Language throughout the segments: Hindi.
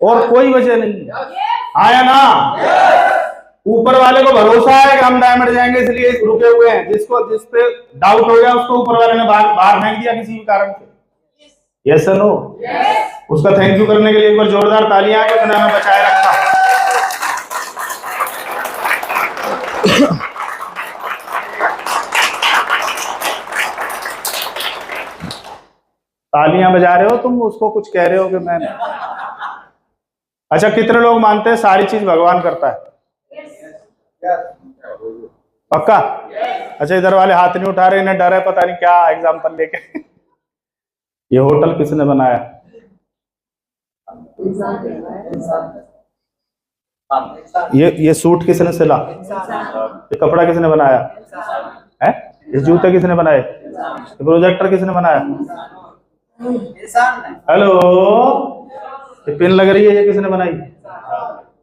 और कोई वजह नहीं है। आया ना? ऊपर वाले को भरोसा है कि हम डायमंड जाएंगे इसलिए रुके हुए हैं। जिस पे डाउट हो गया उसको ऊपर वाले ने बाहर फेंक दिया किसी भी कारण से। यस या नो? उसका थैंक यू करने के लिए एक बार जोरदार तालियां कि उसने हमें बचाए रखा। तालियां बजा रहे हो तुम, उसको कुछ कह रहे हो कि मैं। अच्छा, कितने लोग मानते हैं सारी चीज भगवान करता है? पक्का? अच्छा, इधर वाले हाथ नहीं उठा रहे, इन्हें डर है पता नहीं क्या एग्जाम्पल लेके। ये होटल किसने बनाया? ये सूट किसने सिला? ये कपड़ा किसने बनाया है? ये जूते किसने बनाए? ये प्रोजेक्टर किसने बनाया? हेलो, ये पिन लग रही है, ये किसने बनाई?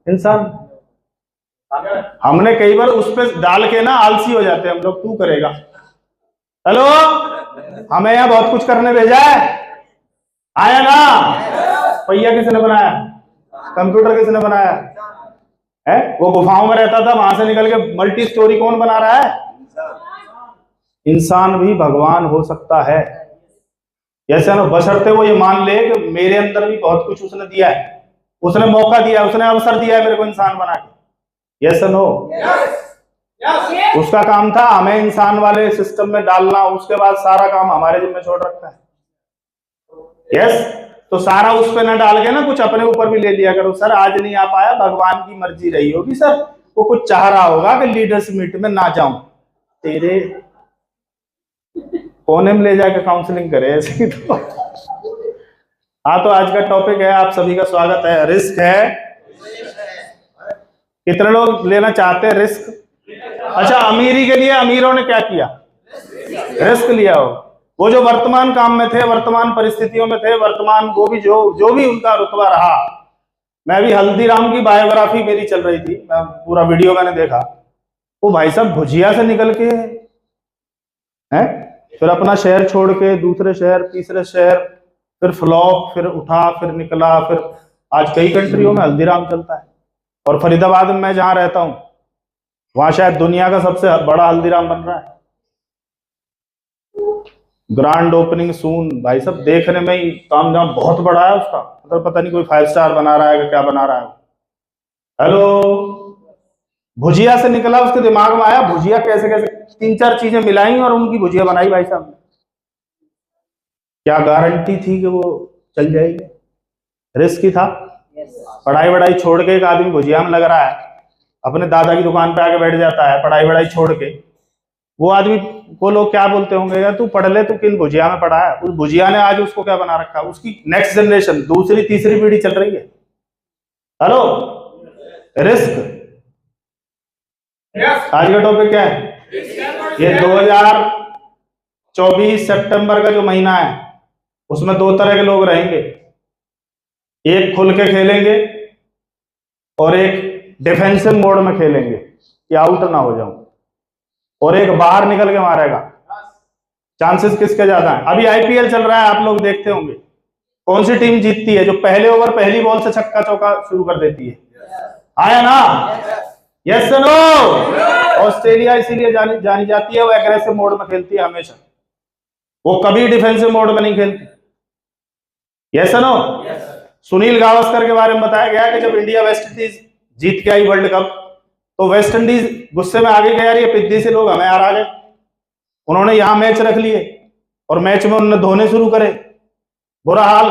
इंसान। हमने कई बार उस पर डाल के ना आलसी हो जाते हैं हम लोग, तू करेगा। हेलो, हमें यहाँ बहुत कुछ करने भेजा है। आया ना? पहिया किसने बनाया? कंप्यूटर किसने बनाया है? वो गुफाओं में रहता था, वहां से निकल के मल्टी स्टोरी कौन बना रहा है? इंसान भी भगवान हो सकता है। ऐसे ना, बशर्ते वो ये मान ले कि मेरे अंदर भी बहुत कुछ उसने दिया है, उसने मौका दिया, उसने अवसर दिया है मेरे को इंसान बना के। Yes no? उसका काम था हमें इंसान वाले सिस्टम में डालना, उसके बाद सारा काम हमारे जिम्मे छोड़ रखा है। यस? तो सारा उस पे न डाल के ना कुछ अपने ऊपर भी ले लिया करो। सर आज नहीं आ पाया, भगवान की मर्जी रही होगी सर, वो कुछ चाह रहा होगा कि लीडर्स मीट में ना जाऊं, तेरे कोने में ले जाकर काउंसलिंग करे ऐसे। तो हाँ, तो आज का टॉपिक है, आप सभी का स्वागत है, रिस्क है। कितने लोग लेना चाहते हैं रिस्क? अच्छा, अमीरी के लिए अमीरों ने क्या किया? रिस्क लिया हो। वो जो वर्तमान काम में थे, वर्तमान परिस्थितियों में थे, वर्तमान वो भी जो भी उनका रुतबा रहा। मैं भी हल्दीराम की बायोग्राफी मेरी चल रही थी, मैं पूरा वीडियो मैंने देखा। वो भाई साहब भुजिया से निकल के हैं, फिर अपना शहर छोड़ के दूसरे शहर, तीसरे शहर, फिर फ्लॉप, फिर उठा, फिर निकला, फिर आज कई कंट्रियों में हल्दीराम चलता है। और फरीदाबाद में मैं जहां रहता हूं, वहां शायद दुनिया का सबसे बड़ा हल्दीराम बन रहा है। Grand opening soon. भाई साहब देखने में ही काम धाम बहुत बड़ा है उसका, मतलब पता नहीं कोई 5 स्टार बना रहा है कि क्या बना रहा है। हेलो, भुजिया से निकला, उसके दिमाग में आया भुजिया कैसे कैसे 3-4 चीजें मिलाई और उनकी भुजिया बनाई। भाई साहब क्या गारंटी थी कि वो चल जाएगी? रिस्क ही था। पढ़ाई वढ़ाई छोड़ के एक आदमी भुजिया में लग रहा है, अपने दादा की दुकान पे आके बैठ जाता है पढ़ाई वढ़ाई छोड़ के। वो आदमी को लोग क्या बोलते होंगे, यार तू पढ़ ले, तू किन भुजिया में पढ़ा है? उस भुजिया ने आज उसको क्या बना रखा है? उसकी नेक्स्ट जनरेशन, दूसरी तीसरी पीढ़ी चल रही है। Hello, risk. आज का टॉपिक क्या है? ये 2024 सितंबर का जो महीना है, उसमें 2 तरह के लोग रहेंगे। एक खुल के खेलेंगे और एक डिफेंसिव मोड में खेलेंगे कि आउट ना हो जाऊं, और एक बाहर निकल के मारेगा। चांसेस किसके ज्यादा हैं? अभी आईपीएल चल रहा है, आप लोग देखते होंगे। कौन सी टीम जीतती है? जो पहले ओवर पहली बॉल से छक्का चौका शुरू कर देती है। आया ना? Yes no? ऑस्ट्रेलिया इसीलिए जानी जाती है, वो एग्रेसिव मोड में खेलती है हमेशा, वो कभी डिफेंसिव मोड में नहीं खेलती। Yes no? सुनील गावस्कर के बारे में बताया गया कि जब इंडिया वेस्ट इंडीज जीत के आई वर्ल्ड कप, तो वेस्ट इंडीज गुस्से में आगे गया, यार ये पिद्दी से लोग हमें हरा गए। उन्होंने यहां मैच रख लिए और मैच में उन्होंने धोने शुरू करे। बुरा हाल।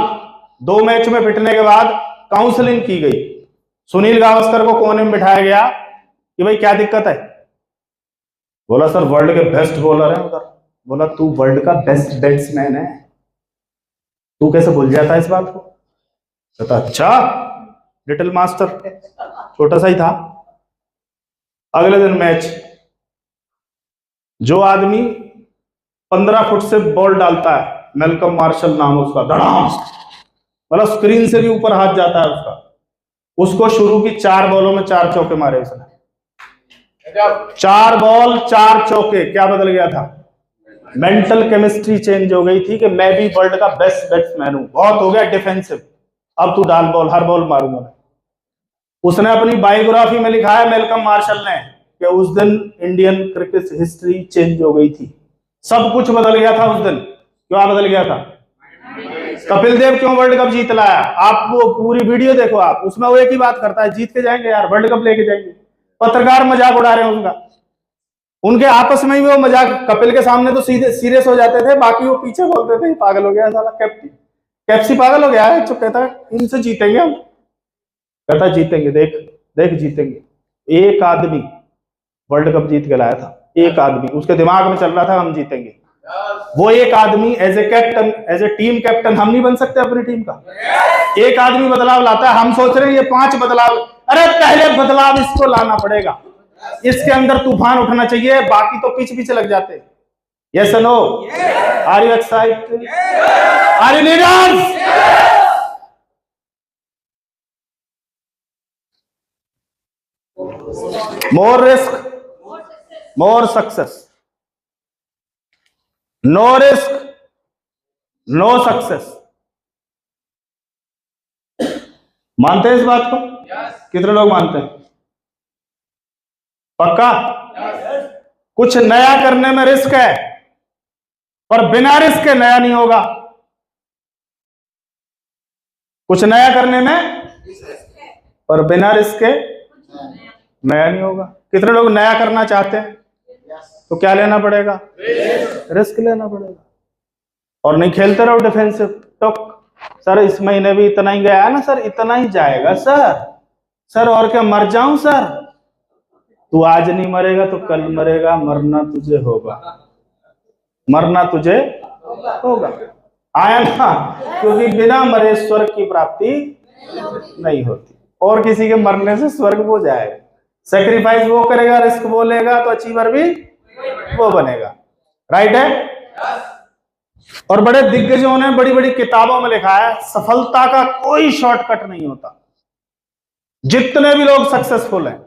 2 मैच में पिटने के बाद काउंसलिंग की गई, सुनील गावस्कर को कोने में बिठाया गया कि भाई क्या दिक्कत है? बोला सर वर्ल्ड के बेस्ट बॉलर है उधर। बोला तू वर्ल्ड का बेस्ट बैट्समैन है, तू कैसे भूल जाता है इस बात को? कहता अच्छा, लिटिल मास्टर, छोटा सा ही था। अगले दिन मैच, जो आदमी 15 फुट से बॉल डालता है, मेलकम मार्शल नाम उसका, धड़ाम, मतलब स्क्रीन से भी ऊपर हाथ जाता है उसका, उसको शुरू की 4 बॉलों में 4 चौके मारे उसने। 4 बॉल 4 चौके। क्या बदल गया था? मेंटल केमिस्ट्री चेंज हो गई थी कि मैं भी वर्ल्ड का बेस्ट बैट्समैन हूं, बहुत हो गया डिफेंसिव। अब तू डाल बॉल, हर बॉल मारूंगा मैं। उसने अपनी बायोग्राफी में लिखा है मेलकम मार्शल ने कि उस दिन इंडियन क्रिकेट हिस्ट्री चेंज हो गई थी, सब कुछ बदल गया था उस दिन। क्यों बदल गया था? कपिल देव क्यों वर्ल्ड कप जीत लाया? आप वो पूरी वीडियो देखो आप, उसमें वो एक ही बात करता है, जीत के जाएंगे यार, वर्ल्ड कप लेके जाएंगे। पत्रकार मजाक उड़ा रहे हैं उनका, उनके आपस में ही वो मजाक, कपिल के सामने तो सीधे सीरियस हो जाते थे, बाकी वो पीछे बोलते थे पागल हो गया साला कैप्सी पागल हो गया है, चुप। कहता इनसे जीतेंगे हम, कहता जीतेंगे, देख देख जीतेंगे। एक आदमी वर्ल्ड कप जीत के लाया था, एक आदमी, उसके दिमाग में चल रहा था हम जीतेंगे। वो एक आदमी as a captain, as a team captain हम नहीं बन सकते अपनी टीम का? एक आदमी बदलाव लाता है, हम सोच रहे हैं ये 5 बदलाव, अरे पहले बदलाव इसको लाना पड़ेगा, इसके अंदर तूफान उठना चाहिए, बाकी तो पीछे लग जाते। Yes no? Are you excited? Are you leaders? More risk, more success. No risk, no success. मानते हैं इस बात को? कितने लोग मानते हैं? पक्का? कुछ नया करने में रिस्क है, पर बिना रिस्क के नया नहीं होगा। कुछ नया करने में, पर बिना रिस्क के नया नहीं होगा। कितने लोग नया करना चाहते हैं? तो क्या लेना पड़ेगा? रिस्क लेना पड़ेगा। और नहीं खेलते रहो डिफेंसिव। तो सर इस महीने भी इतना ही गया ना सर, इतना ही जाएगा सर और क्या मर जाऊं सर? तू आज नहीं मरेगा तो कल मरेगा, मरना तुझे होगा, मरना तुझे होगा। आया ना? क्योंकि बिना मरे स्वर्ग की प्राप्ति नहीं होती, और किसी के मरने से स्वर्ग हो जाएगा। सेक्रीफाइस वो करेगा, रिस्क वो लेगा, तो अचीवर भी वो बनेगा। राइट है? और बड़े दिग्गजों ने बड़ी बड़ी किताबों में लिखा है, सफलता का कोई शॉर्टकट नहीं होता। जितने भी लोग सक्सेसफुल हैं,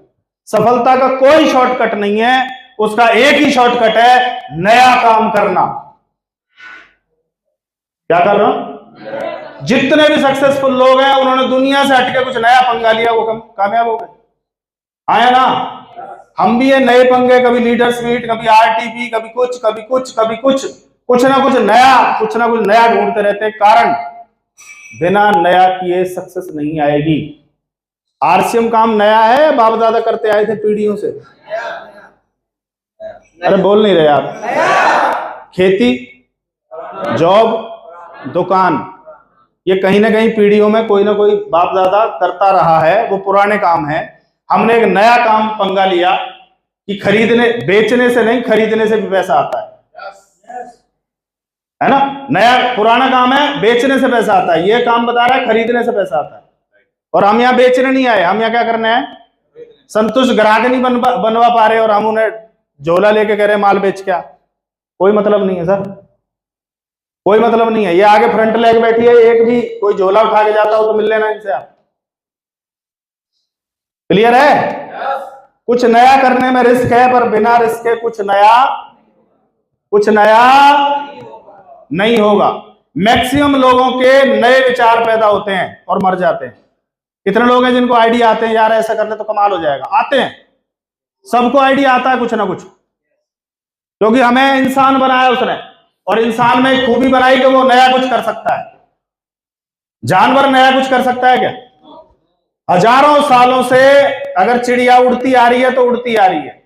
सफलता का कोई शॉर्टकट नहीं है, उसका एक ही शॉर्टकट है, नया काम करना। क्या कर रहा हूं? जितने भी सक्सेसफुल लोग हैं, उन्होंने दुनिया से हटके कुछ नया पंगा लिया, वो कामयाब हो गए। आया ना? हम भी ये नए पंगे, कभी लीडर्स मीट, कभी आरटीपी, कभी कुछ कभी कुछ कभी कुछ, कुछ ना कुछ नया ढूंढते रहते हैं। कारण बिना नया किए सक्सेस नहीं आएगी। आरसीएम काम नया है, बाप दादा करते आए थे पीढ़ियों से। अरे बोल नहीं रहे आप? खेती, जॉब, दुकान, ये कहीं ना कहीं पीढ़ियों में कोई ना कोई बाप दादा करता रहा है, वो पुराने काम है। हमने एक नया काम पंगा लिया कि बेचने से नहीं, खरीदने से भी पैसा आता है ना? नया पुराना काम है, बेचने से पैसा आता है। ये काम बता रहा है खरीदने से पैसा आता है। और हम यहाँ बेचने नहीं आए, हम यहाँ क्या करने हैं? संतुष्ट ग्राहक नहीं बनवा पा रहे, और हम उन्हें झोला लेके कह रहे माल बेच क्या? कोई मतलब नहीं है सर, कोई मतलब नहीं है। ये आगे फ्रंट लेके बैठी है, एक भी कोई झोला उठा के जाता हो तो मिल लेना इनसे आप। क्लियर है? कुछ नया करने में रिस्क है, पर बिना रिस्क के कुछ नया नहीं होगा। मैक्सिमम लोगों के नए विचार पैदा होते हैं और मर जाते हैं। कितने लोग हैं जिनको आइडिया आते हैं, यार ऐसा कर ले तो कमाल हो जाएगा? आते हैं, सबको आइडिया आता है कुछ ना कुछ, क्योंकि हमें इंसान बनाया उसने, और इंसान में खूबी बनाई कि वो नया कुछ कर सकता है। जानवर नया कुछ कर सकता है क्या? हजारों सालों से अगर चिड़िया उड़ती आ रही है तो उड़ती आ रही है,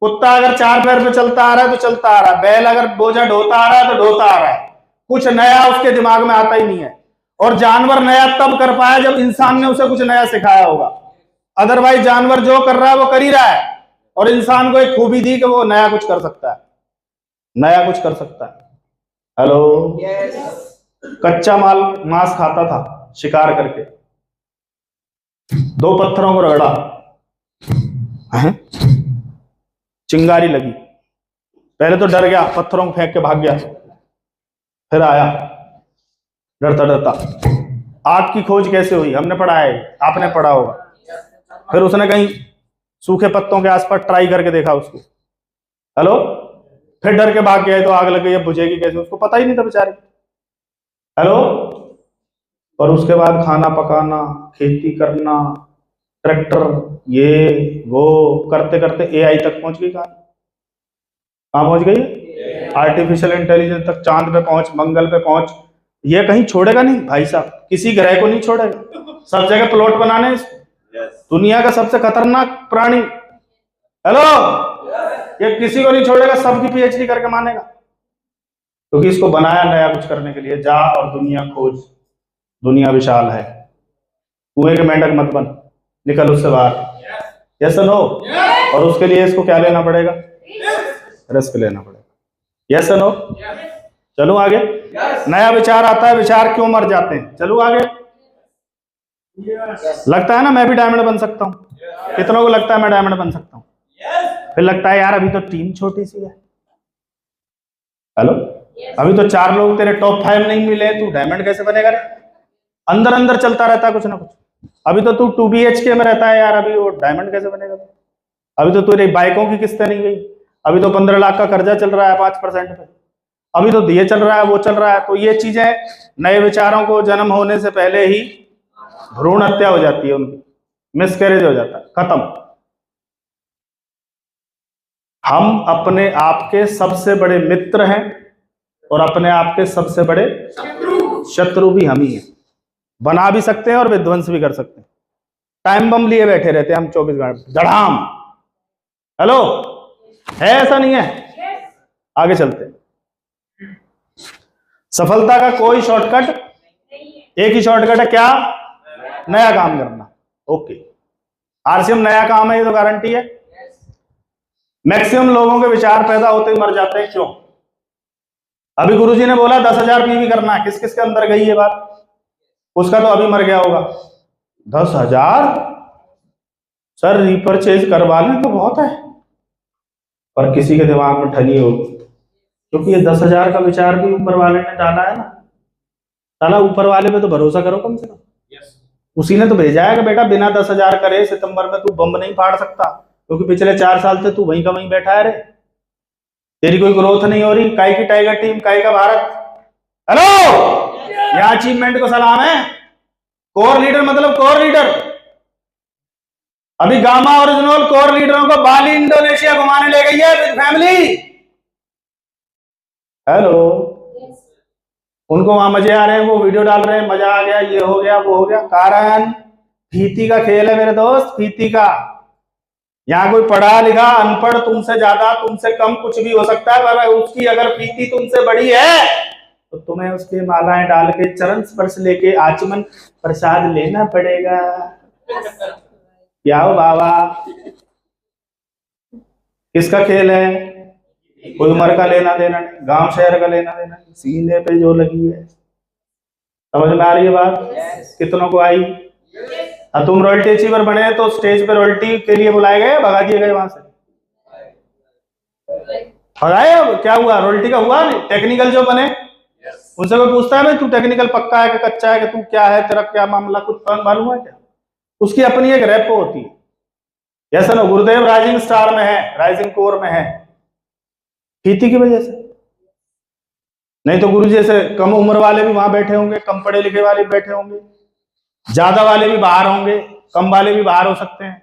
कुत्ता अगर 4 पैर पे चलता आ रहा है तो चलता आ रहा है, बैल अगर बोझा ढोता आ रहा है तो ढोता आ रहा है। कुछ नया उसके दिमाग में आता ही नहीं है। और जानवर नया तब कर पाया जब इंसान ने उसे कुछ नया सिखाया होगा। अदरवाइज जानवर जो कर रहा है वो कर ही रहा है, और इंसान को एक खूबी दी कि वो नया कुछ कर सकता है, नया कुछ कर सकता है। हेलो? कच्चा मांस खाता था शिकार करके, 2 पत्थरों को रगड़ा, चिंगारी लगी, पहले तो डर गया, पत्थरों को फेंक के भाग गया, फिर आया डरता डरता। आग की खोज कैसे हुई? हमने पढ़ा है, आपने पढ़ा होगा। फिर उसने कहीं सूखे पत्तों के आसपास ट्राई करके देखा उसको, हेलो, फिर डर के भाग गया, तो आग लग गई, अब बुझेगी कैसे? उसको पता ही नहीं था बेचारे। हेलो? और उसके बाद खाना पकाना, खेती करना, ट्रैक्टर, ये वो करते करते एआई तक पहुंच गई। कहाँ पहुंच गई? आर्टिफिशियल इंटेलिजेंस तक, चांद पे पहुंच, मंगल पे पहुंच। ये कहीं छोड़ेगा नहीं भाई साहब, किसी ग्रह को नहीं छोड़ेगा, सब जगह प्लॉट बनाने इसको। दुनिया का सबसे खतरनाक प्राणी, हेलो, ये किसी को नहीं छोड़ेगा, सबकी पीएचडी करके मानेगा, क्योंकि इसको बनाया नया कुछ करने के लिए। जा और दुनिया खोज, दुनिया विशाल है, कुएं के मेंढक मत बन, निकल उससे बाहर। Yes no? और उसके लिए इसको क्या लेना पड़ेगा? रिस्क लेना पड़ेगा। Yes no? चलो आगे। नया विचार आता है, विचार क्यों मर जाते हैं? चलो आगे। लगता है ना मैं भी डायमंड बन सकता हूँ? कितनों को लगता है मैं डायमंड बन सकता हूँ? फिर लगता है यार अभी तो टीम छोटी सी है। हेलो, अभी तो 4 लोग तेरे टॉप 5 नहीं मिले, तू डायमंड कैसे बनेगा रे? अंदर अंदर चलता रहता है कुछ ना कुछ। अभी तो तू 2 BHK में रहता है यार, अभी वो डायमंड कैसे बनेगा? अभी तो तेरी बाइकों की किस्तें नहीं गई, अभी तो 15 लाख का कर्जा चल रहा है 5% पे, अभी तो ये चल रहा है वो चल रहा है। तो ये चीजें, नए विचारों को जन्म होने से पहले ही भ्रूण हत्या हो जाती है उनकी, मिसकैरेज हो जाता है, खत्म। हम अपने आप के सबसे बड़े मित्र हैं और अपने आप के सबसे बड़े शत्रु भी हम ही हैं। बना भी सकते हैं और विध्वंस भी कर सकते हैं। टाइम बम लिए बैठे रहते हैं हम 24 घंटे धड़ाम। हेलो, है ऐसा नहीं है? आगे चलते हैं। सफलता का कोई शॉर्टकट, एक ही शॉर्टकट है, क्या? नया काम करना। ओके, आरसीएम नया काम है, ये तो गारंटी है। मैक्सिमम लोगों के विचार पैदा होते ही मर जाते हैं, क्यों? अभी गुरुजी ने बोला 10,000 पीवी करना है, किस किस के अंदर गई ये बात? उसका तो अभी मर गया होगा। 10,000 सर रिपर्चेज करवा लें तो बहुत है, पर किसी के दिमाग में ठनी होगी, क्योंकि ये 10,000 का विचार भी ऊपर वाले ने डाला है ना। साला ऊपर वाले पे तो भरोसा करो कम से कम। उसी ने तो भेजा है कि बेटा बिना 10,000 करे सितंबर में तू बम नहीं फाड़ सकता, क्योंकि पिछले 4 साल से तू वहीं का वहीं बैठा है रे, तेरी कोई ग्रोथ नहीं हो रही। काय की टाइगर टीम, काय का भारत। हेलो, यह अचीवमेंट को सलाम है। कोर लीडर मतलब कोर लीडर। अभी गामा ओरिजिनल कोर लीडरों को बाली इंडोनेशिया घुमाने ले गई है विद फैमिली। हेलो, उनको वहां मजे आ रहे हैं, वो वीडियो डाल रहे हैं, मजा आ गया, ये हो गया वो हो गया। कारण फीती का खेल है मेरे दोस्त, फीती का। यहाँ कोई पढ़ा लिखा अनपढ़ तुमसे ज्यादा तुमसे कम कुछ भी हो सकता है, पर उसकी अगर फीती तुमसे बड़ी है तो तुम्हें उसके मालाएं डाल के चरण स्पर्श लेके आचमन प्रसाद लेना पड़ेगा। क्या हो बाबा, किसका खेल है? कोई उम्र का लेना देना नहीं, गांव शहर का लेना देना नहीं, सीने पे जो लगी है। समझ में आ रही है बात? कितनों को आई? तुम रॉयल्टी अचीवर बने तो स्टेज पे रॉयल्टी के लिए बुलाए गए, भगा दिए गए वहां से? भगाए? क्या हुआ? रॉयल्टी का हुआ नहीं। टेक्निकल जो बने उनसे कोई पूछता है भाई तू टेक्निकल पक्का है कि कच्चा है, कि तू क्या है, तेरा क्या मामला, कुछ मालूम है क्या? उसकी अपनी एक रेपो होती है। जैसा ना गुरुदेव राइजिंग स्टार में है, राइजिंग कोर में है, फीती की वजह से। नहीं तो गुरु जैसे कम उम्र वाले भी वहां बैठे होंगे, कम पढ़े लिखे वाले भी बैठे होंगे, ज्यादा वाले भी बाहर होंगे, कम वाले भी बाहर हो सकते हैं।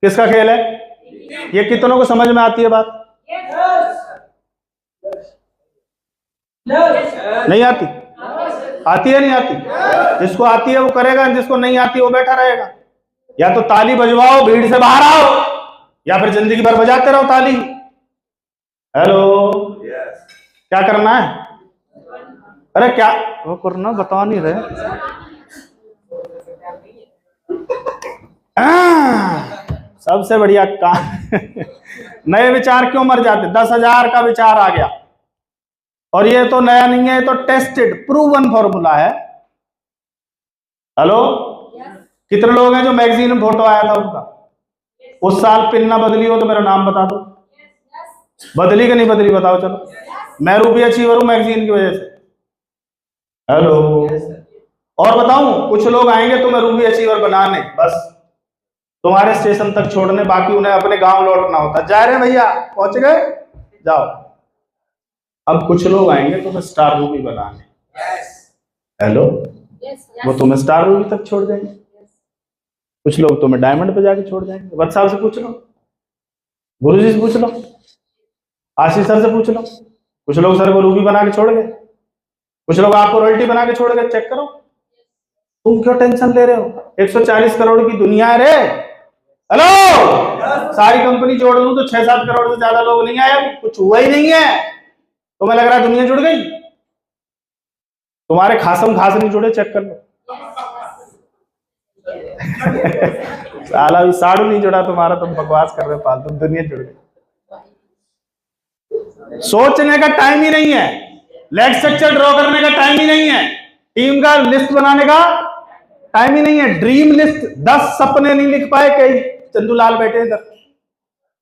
किसका खेल है ये? कितनों को समझ में आती है बात? नहीं आती? आती है नहीं आती? जिसको आती है वो करेगा, जिसको नहीं आती वो बैठा रहेगा। या तो ताली बजवाओ, भीड़ से बाहर आओ, या फिर जिंदगी भर बजाते रहो ताली। हेलो, क्या करना है? अरे क्या वो करना बता नहीं रहे। सबसे बढ़िया काम। नए विचार क्यों मर जाते? 10,000 का विचार आ गया, और ये तो नया नहीं है, ये तो टेस्टेड प्रूवन फॉर्मूला है। हेलो, कितने लोग हैं जो मैगजीन में फोटो आया था उनका, उस साल पिन ना बदली हो तो मेरा नाम बता दो। बदली कि नहीं बदली बताओ? चलो, मैं रूबी अचीवर हूं मैगजीन की वजह से। हेलो, और बताऊं, कुछ लोग आएंगे तुम्हें रूबी अचीवर बनाने, बस तुम्हारे स्टेशन तक छोड़ने, बाकी उन्हें अपने गांव लौटना होता। जा रहे हैं भैया, पहुंच गए, जाओ। अब कुछ लोग आएंगे तुम्हें स्टार रूबी बनाने। हेलो, वो तुम्हें स्टार रूबी तक छोड़ देंगे, कुछ लोग तुम्हें डायमंड पे जाके छोड़ देंगे। वत्स साहब से पूछ लो, गुरुजी से पूछ लो, आशीष सर से पूछ लो, कुछ लोग सर को रूबी बना के छोड़ गए, कुछ लोग आपको रॉयल्टी बना के छोड़ गए। चेक करो, तुम क्यों टेंशन ले रहे हो? 140 करोड़ की दुनिया है रे। हेलो, सारी कंपनी जोड़ लूं तो 6-7 करोड़ से ज्यादा लोग नहीं आए, कुछ हुआ ही नहीं है। तुम्हें लग रहा है दुनिया जुड़ गई? तुम्हारे खासम खास नहीं जुड़े, चेक कर लो। साला भी साड़ू नहीं जुड़ा तुम्हारा, तुम बकवास कर रहे हो फालतू, दुनिया जुड़ गई। सोचने का टाइम ही नहीं है, लेग स्ट्रक्चर ड्रॉ करने का टाइम ही नहीं है, टीम का लिस्ट बनाने का टाइम ही नहीं है। ड्रीम लिस्ट 10 सपने नहीं लिख पाए कई चंदूलाल बैठे इधर,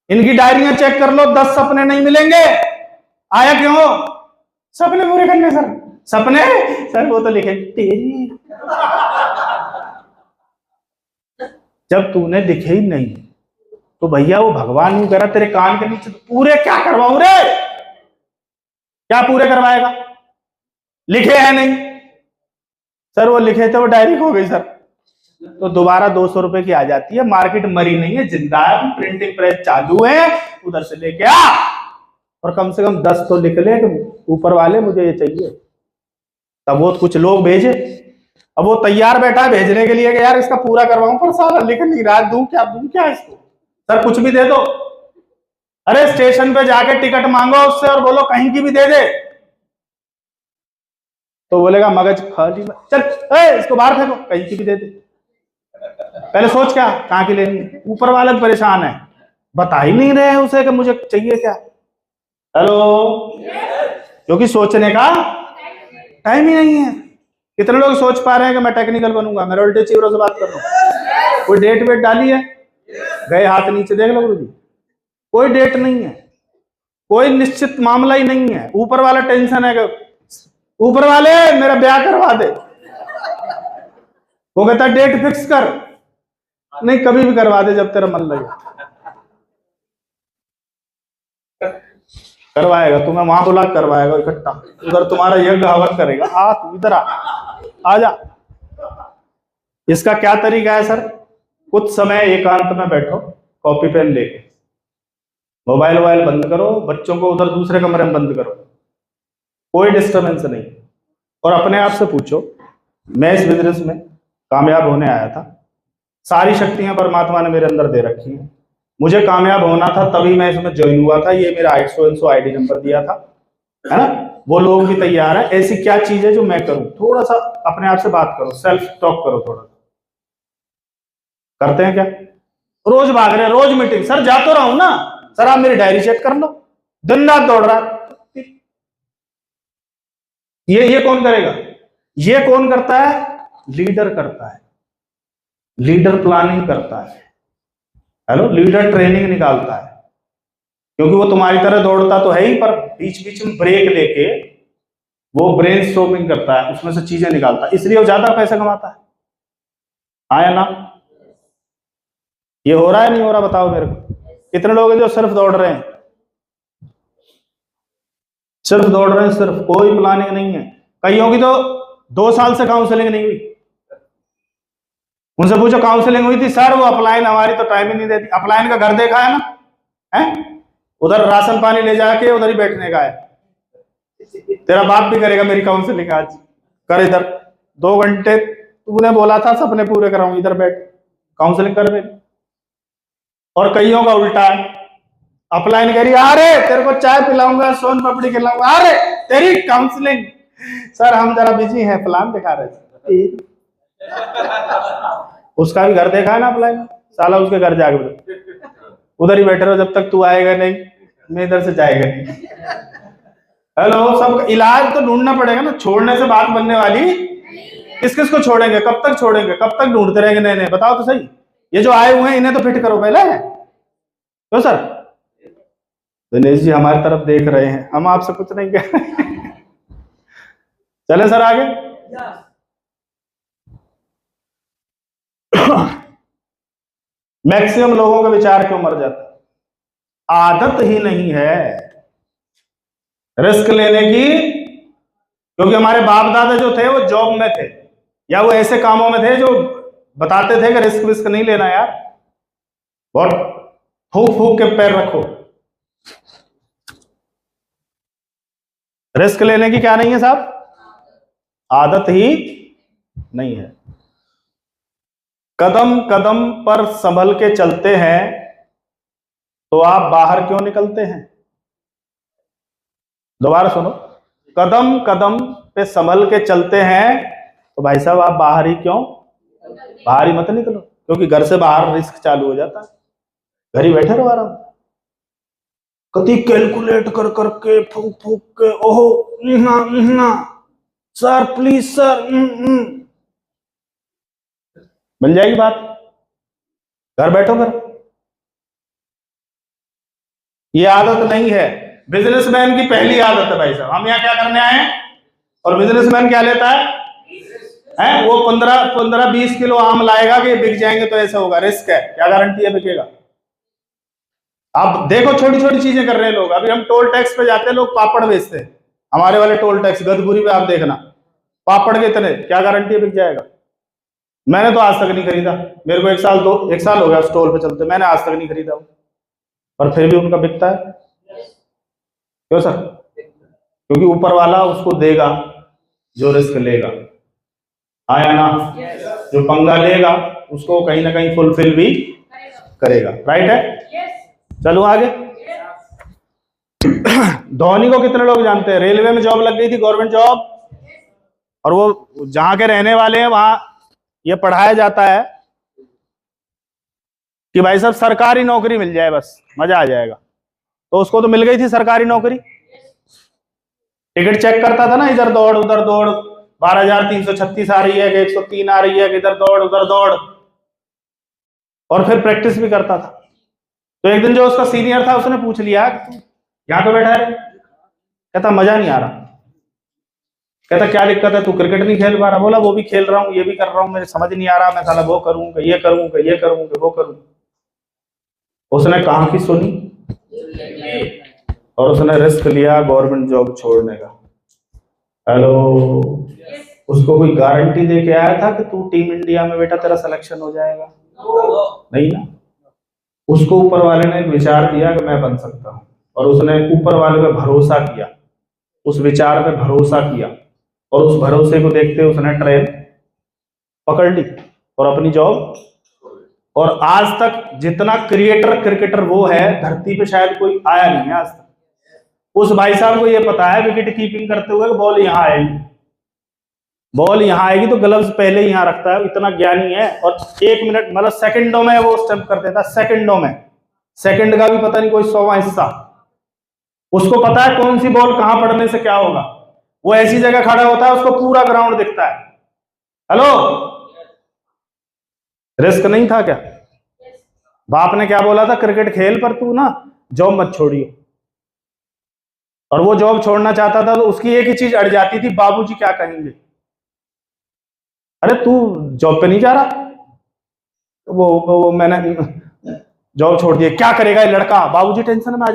इनकी डायरियां चेक कर लो, 10 सपने नहीं मिलेंगे। आया क्यों? सपने पूरे करने सर, सपने सर वो तो लिखे तेरी। जब तूने दिखे ही नहीं तो भैया वो भगवान नहीं करा तेरे कान के नीचे, तो पूरे क्या करवाऊं रे? क्या पूरे करवाएगा? लिखे हैं नहीं सर, वो लिखे थे वो डायरी हो गई सर, तो दोबारा 200 रुपए की आ जाती है। मार्केट मरी नहीं है, जिंदा है, प्रिंटिंग प्रेस चालू है, उधर से लेके आ और कम से कम 10 तो लिख ले कि ऊपर वाले मुझे ये चाहिए। तब वो कुछ लोग भेजे, अब वो तैयार बैठा है भेजने के लिए कि यार इसका पूरा करवाऊं, पर सारा लिख नहीं रहा, दूं क्या इसको? सर कुछ भी दे दो। अरे स्टेशन पे जाके टिकट मांगो उससे और बोलो कहीं की भी दे दे, तो बोलेगा मगज खाली, चल इसको बाहर फेंको, कहीं की भी दे दे। पहले सोच क्या कहां की लेनी है। ऊपर वाले परेशान है, बता ही नहीं रहे उसे कि मुझे चाहिए क्या। हेलो, क्योंकि सोचने का टाइम ही नहीं है। कितने लोग सोच पा रहे हैं कि मैं टेक्निकल बनूंगा, मैं रॉयल्टी चीवरों से बात कर रहा हूं। कोई डेट वेट डाली है? गए हाथ नीचे देख लो गुरुजी, कोई डेट नहीं है, कोई निश्चित मामला ही नहीं है। ऊपर वाला टेंशन है कि ऊपर वाले मेरा ब्याह करवा दे, वो कहता डेट फिक्स कर, नहीं कभी भी करवा दे जब तेरा मन लगे। करवाएगा तुम्हें वहां बुला करवाएगा इकट्ठा, उधर तुम्हारा यज्ञ हवन करेगा। आ तू इधर आ जा। इसका क्या तरीका है सर? कुछ समय एकांत में बैठो, कॉपी पेन लेके, मोबाइल वोबाइल बंद करो, बच्चों को उधर दूसरे कमरे में बंद करो, कोई डिस्टर्बेंस नहीं, और अपने आप से पूछो मैं इस बिजनेस में कामयाब होने आया था, सारी शक्तियां परमात्मा ने मेरे अंदर दे रखी हैं, मुझे कामयाब होना था तभी मैं इसमें ज्वाइन हुआ था, ये मेरा 800 आईडी नंबर दिया था, है ना? वो लोग भी तैयार है, ऐसी क्या चीज है जो मैं करूं? थोड़ा सा अपने आप से बात करो, सेल्फ टॉक करो थोड़ा। करते हैं क्या? रोज भाग रहे, रोज मीटिंग, सर जा तो रहा हूं ना, सर आप मेरी डायरी चेक कर लो, दिन रात दौड़ रहा। ये कौन करेगा? ये कौन करता है? लीडर करता है, लीडर प्लानिंग करता है। हेलो, लीडर ट्रेनिंग निकालता है, क्योंकि वो तुम्हारी तरह दौड़ता तो है ही, पर बीच बीच में ब्रेक लेके वो ब्रेनस्टॉर्मिंग करता है, उसमें से चीजें निकालता है, इसलिए वो ज्यादा पैसा कमाता है। आया ना? ये हो रहा है नहीं हो रहा? बताओ मेरे को। कितने लोग हैं जो सिर्फ दौड़ रहे हैं, सिर्फ दौड़ रहे हैं, सिर्फ कोई प्लानिंग नहीं है। कईयों की तो 2 साल से काउंसलिंग नहीं हुई। उनसे पूछो काउंसलिंग हुई थी? सर वो अपलाइन हमारी तो टाइम ही नहीं देती। अपलाइन का घर देखा है ना, है उधर राशन पानी ले जाके उधर ही बैठने का है। तेरा बाप भी करेगा मेरी काउंसलिंग, आज कर इधर 2 घंटे, तूने बोला था सपने पूरे कराऊं, इधर बैठ काउंसलिंग कर मेरी। और कईयों का उल्टा है, अपलाइन करी, अरे तेरे को चाय पिलाऊंगा, सोन पापड़ी खिलाऊंगा, अरे तेरी काउंसलिंग। सर हम जरा बिजी हैं, प्लान दिखा रहे थे। उसका भी घर देखा है ना अपलाइन, साला उसके घर जाके उधर ही बैठे रहो जब तक तू आएगा नहीं, मैं इधर से जाएगा नहीं। हेलो, सब इलाज तो ढूंढना पड़ेगा ना, छोड़ने से बात बनने वाली। किस किस को छोड़ेंगे, कब तक छोड़ेंगे, कब तक ढूंढते रहेंगे? नए नए बताओ तो सही। ये जो आए हुए हैं इन्हें तो फिट करो पहले, क्यों सर? दिनेश जी हमारी तरफ देख रहे हैं, हम आपसे कुछ नहीं कह रहे। चले सर आगे। मैक्सिमम लोगों का विचार क्यों मर जाता? आदत ही नहीं है रिस्क लेने की, क्योंकि हमारे बाप दादा जो थे वो जॉब में थे, या वो ऐसे कामों में थे जो बताते थे कि रिस्क विस्क नहीं लेना यार, बहुत फूक फूक के पैर रखो। रिस्क लेने की क्या नहीं है साहब, आदत ही नहीं है। कदम कदम पर संभल के चलते हैं तो आप बाहर क्यों निकलते हैं? दोबारा सुनो, कदम कदम पे संभल के चलते हैं तो भाई साहब आप बाहर ही क्यों, बाहर ही मत निकलो, क्योंकि घर से बाहर रिस्क चालू हो जाता है। घर ही बैठे रहो आराम, कति कैलकुलेट कर करके फूक फूक के, ओहो सर प्लीज सर, मिल जाएगी बात, घर बैठो फिर। ये आदत नहीं है, बिजनेसमैन की पहली आदत है भाई साहब। हम यहाँ क्या करने आए हैं, और बिजनेसमैन क्या लेता है वो 15-20 किलो आम लाएगा कि बिक जाएंगे तो ऐसा होगा, रिस्क है, क्या गारंटी है बिकेगा? आप देखो छोटी छोटी चीजें कर रहे हैं लोग। अभी हम टोल टैक्स पे जाते हैं, लोग पापड़ बेचते हैं, हमारे वाले टोल टैक्स गदपुरी पे आप देखना, पापड़ के इतने, क्या गारंटी है बिक जाएगा? मैंने तो आज तक नहीं खरीदा, मेरे को एक साल हो गया स्टॉल पे चलते, मैंने आज तक नहीं खरीदा, और फिर भी उनका बिकता है। क्यों सर? क्योंकि ऊपर वाला उसको देगा जो रिस्क लेगा, आया ना? जो पंगा लेगा उसको कहीं ना कहीं फुलफिल भी करेगा, राइट है? चलो आगे। धोनी को कितने लोग जानते हैं? रेलवे में जॉब लग गई थी, गवर्नमेंट जॉब, और वो जहां के रहने वाले हैं वहां ये पढ़ाया जाता है कि भाई साहब सरकारी नौकरी मिल जाए बस मजा आ जाएगा। तो उसको तो मिल गई थी सरकारी नौकरी, टिकट चेक करता था ना, इधर दौड़ उधर दौड़, 12,336 आ रही है कि 103 आ रही है, कि इधर दौड़ उधर दौड़, और फिर प्रैक्टिस भी करता था। तो एक दिन जो उसका सीनियर था उसने पूछ लिया, यहाँ पे बैठा है, कहता मजा नहीं आ रहा। कहता क्या दिक्कत है, तू क्रिकेट नहीं खेल पा रहा? बोला वो भी खेल रहा हूँ, ये भी कर रहा हूँ, मेरे समझ नहीं आ रहा, मैं साला वो करूँ कि ये करूँ कि ये करूँ कि वो करूँ। उसने कहाँ की सुनी, और उसने रिस्क लिया गवर्नमेंट जॉब छोड़ने का। हेलो, उसको कोई गारंटी दे के आया था कि तू टीम इंडिया में बेटा तेरा सिलेक्शन हो जाएगा? नहीं ना। उसको ऊपर वाले ने एक विचार दिया कि मैं बन सकता हूँ, और उसने ऊपर वाले पे भरोसा किया, उस विचार पे भरोसा किया, और उस भरोसे को देखते उसने ट्रेन पकड़ ली और अपनी जॉब। और आज तक जितना क्रिकेटर वो है धरती पे शायद कोई आया नहीं है आज तक। उस भाई साहब को ये पता है विकेट कीपिंग करते हुए बॉल यहाँ आएगी, बॉल यहाँ आएगी तो ग्लव्स पहले ही यहाँ रखता है, इतना ज्ञानी है। और 1 मिनट मतलब सेकंडों में वो स्टेप कर देता है, सेकंडों में, सेकंड का भी पता नहीं कोई 100वां हिस्सा। उसको पता है कौन सी बॉल कहां पड़ने से क्या होगा। वो ऐसी जगह खड़ा होता है उसको पूरा ग्राउंड दिखता है। हेलो, रिस्क नहीं था क्या? बाप ने क्या बोला था, क्रिकेट खेल पर तू ना जॉब मत छोड़ियो। और वो जॉब छोड़ना चाहता था तो उसकी एक ही चीज अड़ जाती थी, बाबूजी क्या कहेंगे। अरे तू जॉब पे नहीं जा रहा? वो मैंने जॉब छोड़ दिया, क्या करेगा ये लड़का, बाबूजी टेंशन में आ